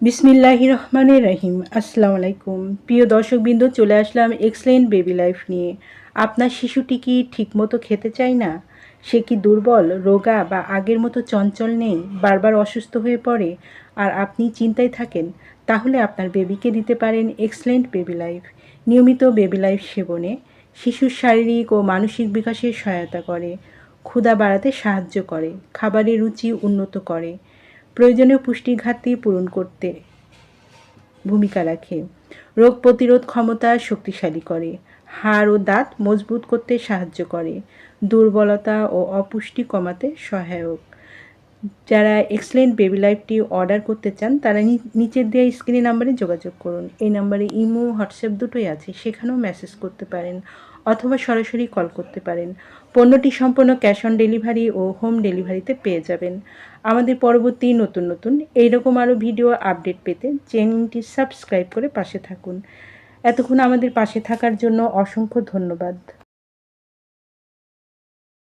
বিসমিল্লাহির রহমানির রহিম। আসসালামু আলাইকুম। প্রিয় দর্শকবৃন্দ, চলে আসলাম এক্সেলেন্ট বেবি লাইফ নিয়ে। আপনার শিশুটি কি ঠিকমতো খেতে চায় না? সে কি দুর্বল, রোগা বা আগের মতো চঞ্চল নেই, বারবার অসুস্থ হয়ে পড়ে আর আপনি চিন্তায় থাকেন? তাহলে আপনার বেবিকে দিতে পারেন এক্সেলেন্ট বেবি লাইফ। নিয়মিত বেবি লাইফ সেবনে শিশুর শারীরিক ও মানসিক বিকাশে সহায়তা করে, ক্ষুধা বাড়াতে সাহায্য করে, খাবারের রুচি উন্নত করে, প্রয়োজনীয় পুষ্টির ঘাটতি পূরণ করতে ভূমিকা রাখে, রোগ প্রতিরোধ ক্ষমতা শক্তিশালী করে, হাড় ও দাঁত মজবুত করতে সাহায্য করে, দুর্বলতা ও অপুষ্টি কমাতে সহায়ক। যারা এক্সেলেন্ট বেবি লাইফটি অর্ডার করতে চান তারা নিচের দেওয়া স্ক্রিনে নাম্বারে যোগাযোগ করুন। এই নাম্বারে ইমো, হোয়াটসঅ্যাপ দুটোই আছে, সেখানেও মেসেজ করতে পারেন অথবা সরাসরি কল করতে পারেন। পণ্যটি সম্পূর্ণ ক্যাশ অন ডেলিভারি ও হোম ডেলিভারিতে পেয়ে যাবেন। আমাদের পরবর্তী নতুন নতুন এইরকম আরও ভিডিও আপডেট পেতে চ্যানেলটি সাবস্ক্রাইব করে পাশে থাকুন। এতক্ষণ আমাদের পাশে থাকার জন্য অসংখ্য ধন্যবাদ।